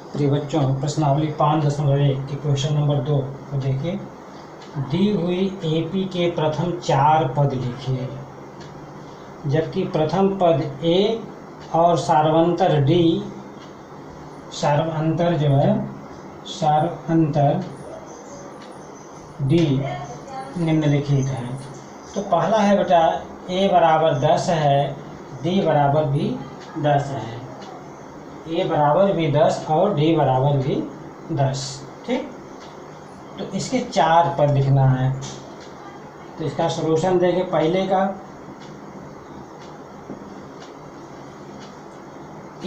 प्रिय बच्चों, प्रश्नावली 5.1 के क्वेश्चन नंबर 2 को देखिए। दी हुई एपी के प्रथम 4 पद लिखिए, जबकि प्रथम पद ए और सार्वंतर डी, सार्वंतर जो है सार्वंतर डी निम्नलिखित है। तो पहला है बेटा ए बराबर 10 है, डी बराबर भी 10 है। ए बराबर भी 10 और डी बराबर भी 10। ठीक, तो इसके 4 पद लिखना है। तो इसका सॉल्यूशन देंगे। पहले का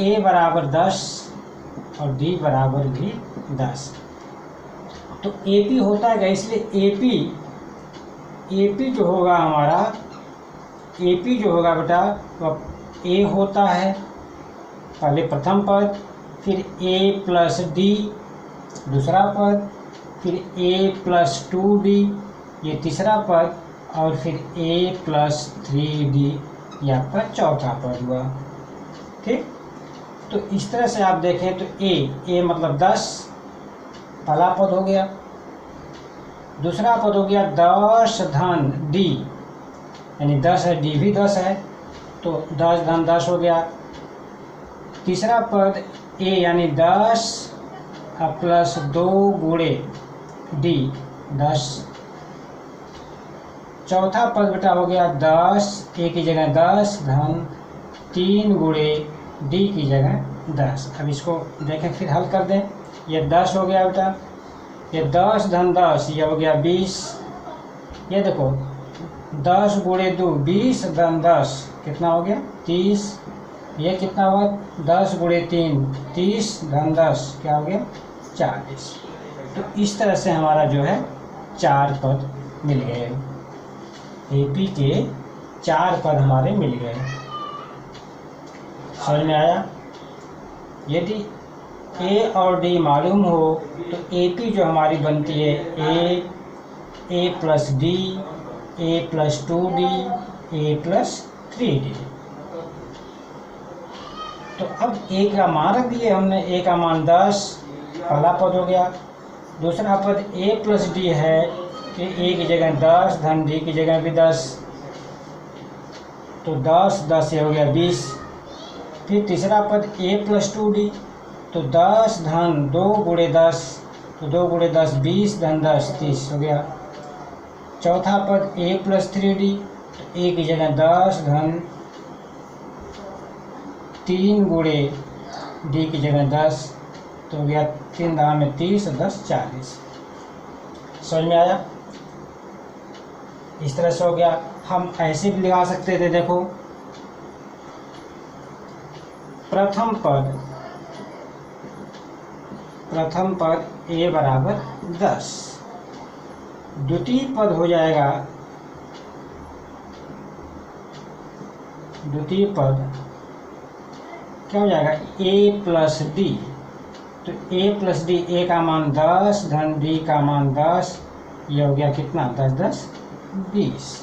ए बराबर 10 और डी बराबर भी 10। तो एपी होता है, इसलिए एपी जो होगा हमारा, एपी जो होगा बेटा वह ए होता है पहले प्रथम पद, फिर ए प्लस डी दूसरा पद, फिर ए प्लस 2d ये तीसरा पद, और फिर ए प्लस 3d ये आपका चौथा पद हुआ। ठीक, तो इस तरह से आप देखें तो ए मतलब 10 पहला पद हो गया, दूसरा पद हो गया 10 धन डी, यानी 10 है, डी भी 10 है, तो 10 धन 10 हो गया। तीसरा पद ए यानी 10 प्लस 2 गुणे डी 10। चौथा पद बेटा हो गया 10, ए की जगह 10 धन 3 गुणे डी की जगह 10। अब इसको देखें, फिर हल कर दें। ये 10 हो गया बेटा, ये 10 धन 10 ये हो गया 20। ये देखो 10 गुणे 2 20 धन 10 कितना हो गया 30। ये कितना हुआ 10 गुणे 3 30 धन 10 क्या हो गया 40। तो इस तरह से हमारा जो है 4 पद मिल गए। एपी के 4 पद हमारे मिल गए। समझ में आया? यदि ए और डी मालूम हो तो एपी जो हमारी बनती है ए प्लस डी, ए प्लस 2d, ए प्लस 3d। तो अब ए का मान रख दिए हमने, ए का मान 10 पहला पद हो गया। दूसरा पद ए प्लस डी है कि ए की जगह 10 धन डी की जगह भी 10, तो 10 10 ये हो गया 20। फिर तीसरा पद ए प्लस 2d, तो 10 धन 2 गुणे 10, तो 2 गुणे 10 20 धन 10 30 हो गया। चौथा पद ए प्लस 3d, तो ए की जगह 10 धन 3 गुणे डी की जगह 10, तो हो गया 3 दाम में 30 और 10 40। समझ में आया? इस तरह से हो गया। हम ऐसे भी लगा सकते थे, देखो प्रथम पद ए बराबर 10, द्वितीय पद हो जाएगा, द्वितीय पद क्या हो जाएगा ए प्लस डी, तो ए प्लस डी, ए का मान 10 धन डी का मान 10, ये हो गया कितना 10 10 20।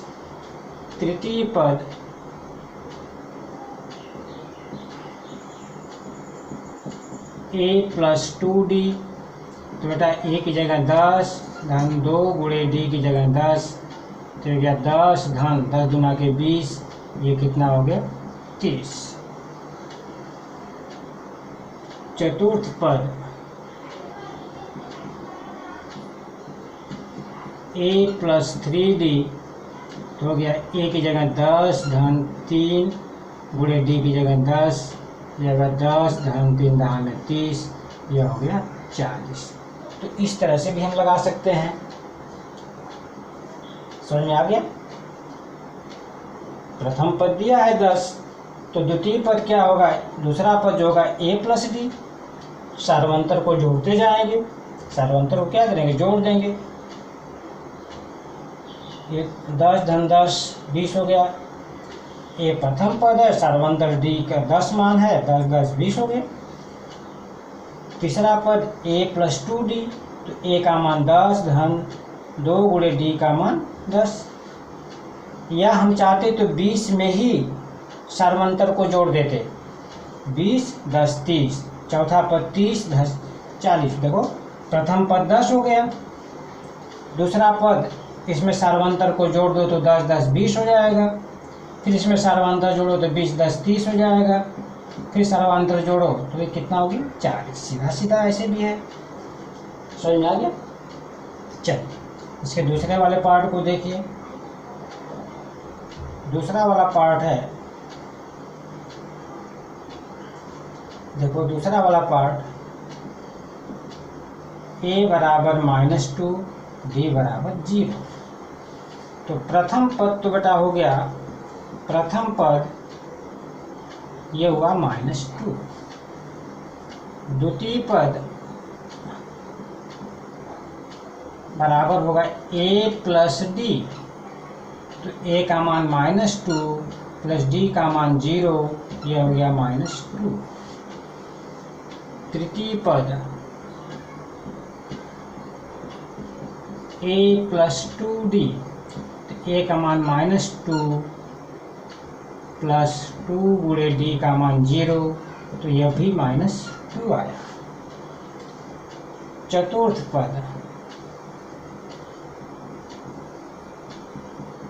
तृतीय पद ए प्लस 2d, तो बेटा ए की जगह 10 धन 2 गुणे डी की जगह 10, तो हो गया 10 धन 10 दुना के 20, ये कितना हो गया 30। चतुर्थ पद ए प्लस 3d, तो हो गया ए की जगह 10 धन 3 गुणे डी की जगह 10, यह होगा 10 धन 3 दहा में 30, यह हो गया 40। तो इस तरह से भी हम लगा सकते हैं। समझ में आ गया? प्रथम पद दिया है 10, तो द्वितीय पद क्या होगा, दूसरा पद जो होगा ए प्लस डी, सार्वंतर को जोड़ते जाएंगे, सार्वंतर को क्या करेंगे जोड़ देंगे। ये 10 धन 10 20 हो गया। ए प्रथम पद है, सार्वंतर डी का 10 मान है, 10 10 20 हो गए। तीसरा पद ए प्लस 2d, तो ए का मान 10 धन 2 गुणे डी का मान 10, या हम चाहते तो 20 में ही सार्वंतर को जोड़ देते, 20 10 30, चौथा पद 30 40। देखो प्रथम पद 10 हो गया, दूसरा पद इसमें सार्वंतर को जोड़ दो तो 10 10 20 हो जाएगा, फिर इसमें सार्वंतर जोड़ो तो 20 10 30 हो जाएगा, फिर सार्वंतर जोड़ो तो ये कितना होगी 40। सीधा सीधा ऐसे भी है, समझ में आ गया। चलिए इसके दूसरे वाले पार्ट को देखिए। दूसरा वाला पार्ट है, देखो दूसरा वाला पार्ट a बराबर -2 d बराबर 0। तो प्रथम पद तो बेटा हो गया, प्रथम पद ये हुआ -2, द्वितीय पद बराबर होगा a प्लस डी। तो a का मान -2 प्लस d का मान 0, यह हो गया -2। तृतीय पद a प्लस 2d, तो a का मान -2 प्लस 2 गुणे d का मान 0, तो यह भी -2 आया। चतुर्थ पद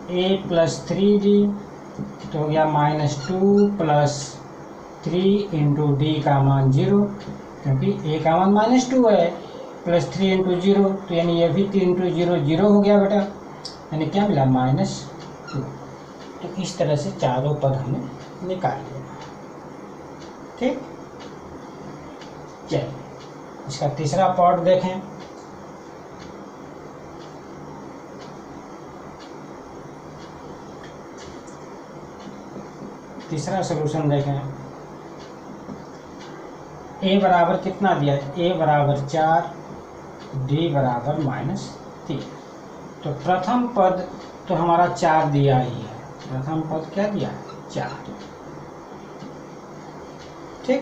a प्लस 3d, तो हो गया -2 प्लस 3 इंटू डी का मान 0, क्योंकि a का मान -2 है, प्लस 3 इंटू 0, तो यानी ये भी 3 इंटू 0 0 हो गया बेटा, यानी क्या मिला -2। तो इस तरह से चारों पद हमने निकाल लिया। ठीक, चलिए इसका तीसरा पार्ट देखें। तीसरा सलूशन देखें। a बराबर कितना दिया है, a बराबर 4, d बराबर -3। तो प्रथम पद तो हमारा 4 दिया ही है, प्रथम पद क्या दिया है 4। ठीक,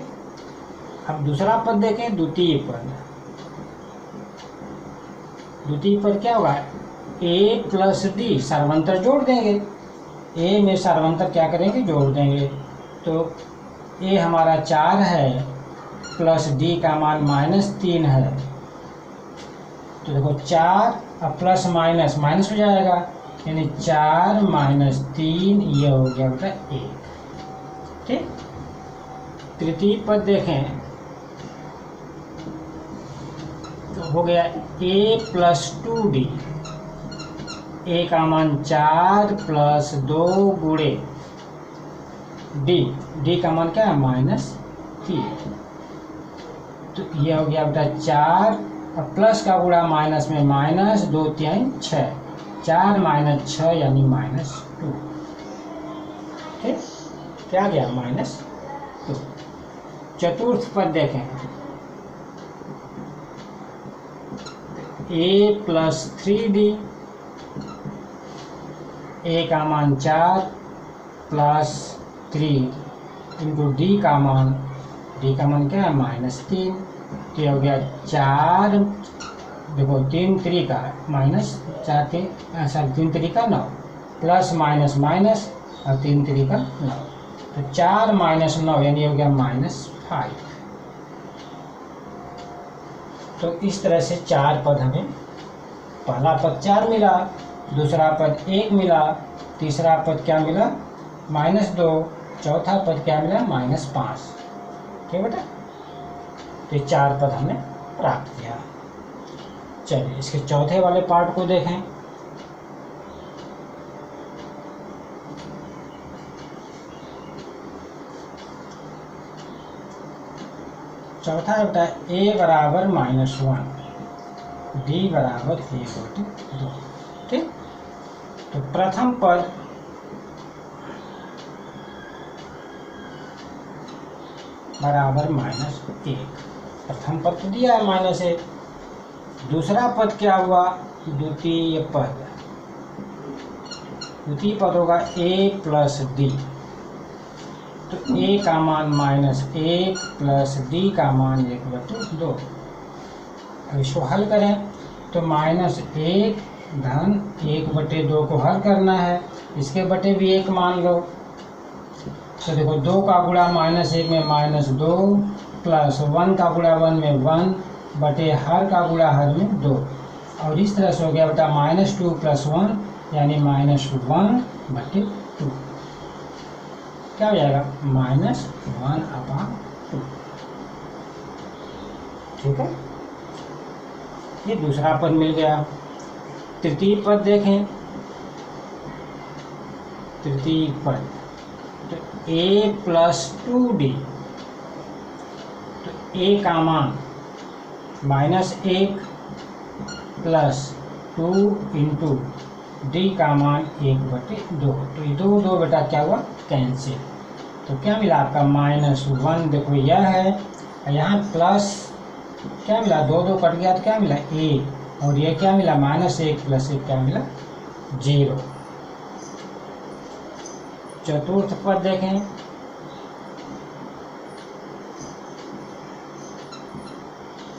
अब दूसरा पद देखें, द्वितीय पद। द्वितीय पद क्या होगा, a प्लस डी, सार्वंतर जोड़ देंगे, a में सार्वंतर क्या करेंगे जोड़ देंगे, तो a हमारा 4 है प्लस d का मान -3 है। तो देखो 4 अब प्लस माइनस माइनस हो जाएगा, यानी 4 माइनस 3, ये हो गया बेटा 1। ठीक, तृतीय पद देखें तो हो गया a प्लस 2d, a का मान 4 प्लस 2 गुणे d का मान क्या है -3। तो ये हो गया बेटा 4, और प्लस का गुणा माइनस में माइनस, 2 3 6, 4 माइनस 6 यानी -2। ठीक, क्या गया -2। चतुर्थ पद देखें, a प्लस 3d, a का मान 4 प्लस 3 इंटू d का मान क्या है -3। तो ये हो गया 4, देखो 3 3 का -4 3 3 का 9, प्लस माइनस माइनस और 3 3 का 9, तो 4 माइनस 9 यानी हो गया -5। तो इस तरह से 4 पद हमें, पहला पद 4 मिला, दूसरा पद 1 मिला, तीसरा पद क्या मिला -2, चौथा पद क्या मिला -5। ठीक बेटा, तो 4 पद हमने प्राप्त किया। चलिए इसके चौथे वाले पार्ट को देखें। चौथा है बेटा a बराबर -1, d बराबर 1/2। ठीक, तो प्रथम पद बराबर -1, प्रथम पद तो दिया है -1। दूसरा पद क्या हुआ, द्वितीय पद। द्वितीय पद होगा a प्लस डी, तो a का मान -1 प्लस d का मान 1/2। अब इसको हल करें तो -1 धन 1/2 को हल करना है, इसके बटे भी 1 मान लो। तो देखो 2 का गुणा -1 में -2, प्लस 1 का गुणा 1 में 1, बटे हर का गुणा हर में 2, और इस तरह से हो गया बेटा -2 + 1 यानी -1 बटे 2। क्या हो जाएगा? -1/2। ठीक है, ये दूसरा पद मिल गया। तृतीय पद देखें, तृतीय पद तो a + 2d, तो a का मान -1 + 2 × d का मान 1/2। तो ये दो बेटा क्या हुआ? कैंसिल। तो क्या मिला आपका? -1 देखो यह है, और यहाँ प्लस क्या मिला? 2 कट गया तो क्या मिला? 1, और ये क्या मिला? -1 + 1 क्या मिला? 0। चतुर्थ पद देखें,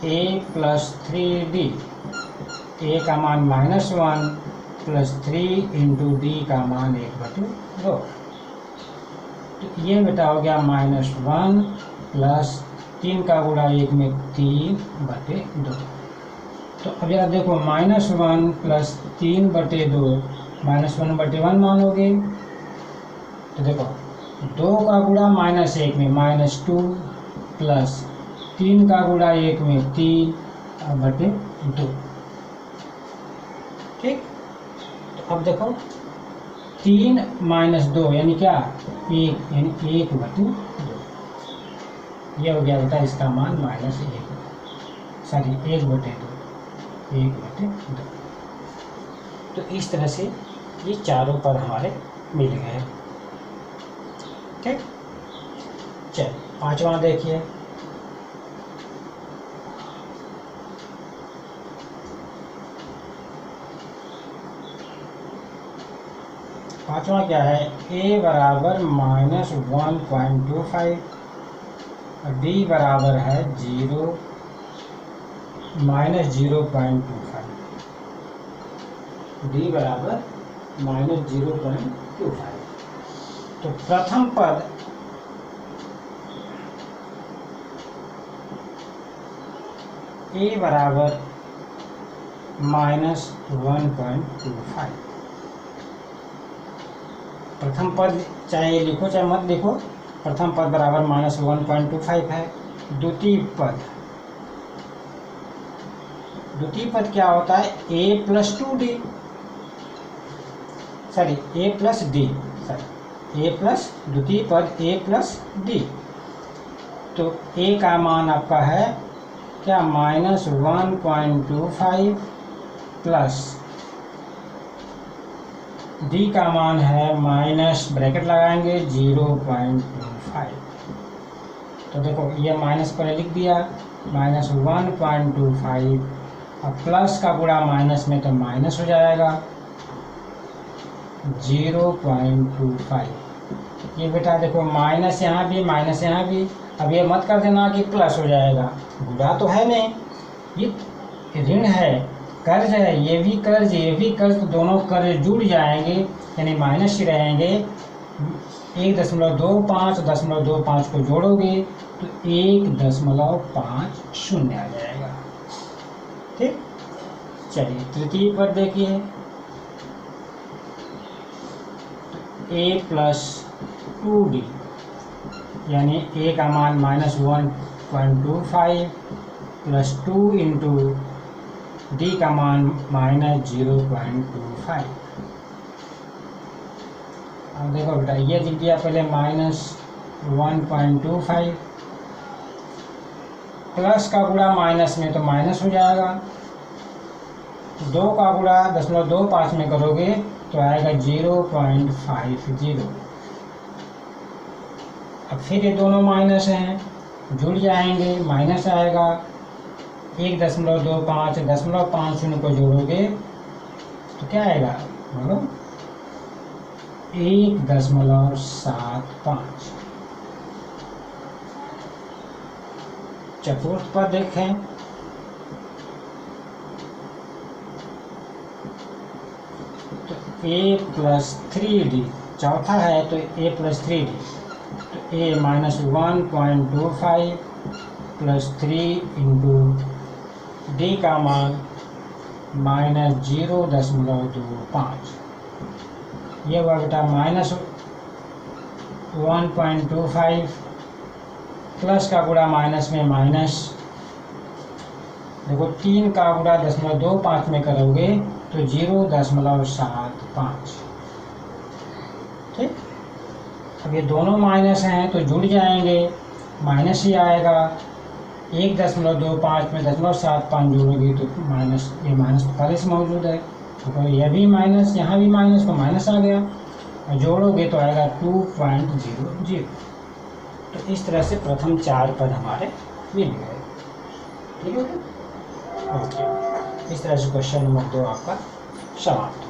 a + 3d, a का मान -1 + 3 × d का मान 1/2। तो ये बेटा हो गया -1 + 3 का गुणा 1 में 3/2। तो अब यार देखो -1 + 3/2 -1/1 मानोगे, तो देखो 2 का गुणा -1 में -2 + 3 का गुणा 1 में 3/2। ठीक, तो अब देखो 3 - 2 यानी क्या? 1, यानी 1/2। ये हो गया बेटा इसका मान -1/2। तो इस तरह से ये चारों पद हमारे मिल गए। ठीक, चल पांचवा देखिए। पांचवा क्या है? a बराबर -1.25, d बराबर है 0-0.25, d बराबर -0.25। तो प्रथम पद a बराबर -1.25, प्रथम पद चाहे लिखो चाहे मत लिखो, प्रथम पद बराबर -1.25 है। द्वितीय पद क्या होता है? a + 2d, द्वितीय पद a + d। तो a का मान आपका है क्या? -1.25 प्लस d का मान है माइनस, ब्रैकेट लगाएंगे 0.25। तो देखो ये माइनस पर लिख दिया, -1.25, अब प्लस का गुणा माइनस में तो माइनस हो जाएगा 0.25। ये बेटा देखो माइनस यहाँ भी माइनस यहाँ भी, अब ये मत कर देना कि प्लस हो जाएगा, गुणा तो है नहीं, ये ऋण है, कर्ज है, ये भी कर्ज तो दोनों कर्ज जुड़ जाएंगे यानी माइनस ही रहेंगे। 1.25 को जोड़ोगे तो 1.50 आ जाएगा। ठीक, चलिए तृतीय पद देखिए, a + 2d यानी a का मान -1.25 + 2 × d का मान -0.25। अब देखो बेटा ये लिख दिया पहले -1.25, प्लस का गुणा माइनस में तो माइनस हो जाएगा, 2 का गुणा 0.25 में करोगे तो आएगा 0.50। अब फिर ये दोनों माइनस हैं, जुड़ जाएंगे, माइनस आएगा, 1.25 0.50 को जोड़ोगे तो क्या आएगा? बोलो 1.75। चतुर्थ पद देखें, तो a + 3d, चौथा है तो a + 3d, तो a -1.25 + 3 × डी का मान -0.25, ये हुआ बेटा -1.25, प्लस का गुणा माइनस में माइनस, देखो 3 का गुणा 0.25 में करोगे तो 0.75, ठीक। अब ये दोनों माइनस हैं तो जुड़ जाएंगे, माइनस ही आएगा। 1.25 में 0.75 जोड़ोगे तो माइनस, ये माइनस तो पहले से मौजूद है, तो यह भी माइनस, यहाँ भी माइनस, तो माइनस आ गया, और जोड़ोगे तो आएगा 2.00। तो इस तरह से प्रथम 4 पद हमारे मिल गए, ठीक है। ओके, इस तरह से क्वेश्चन नंबर 2 आपका समाप्त।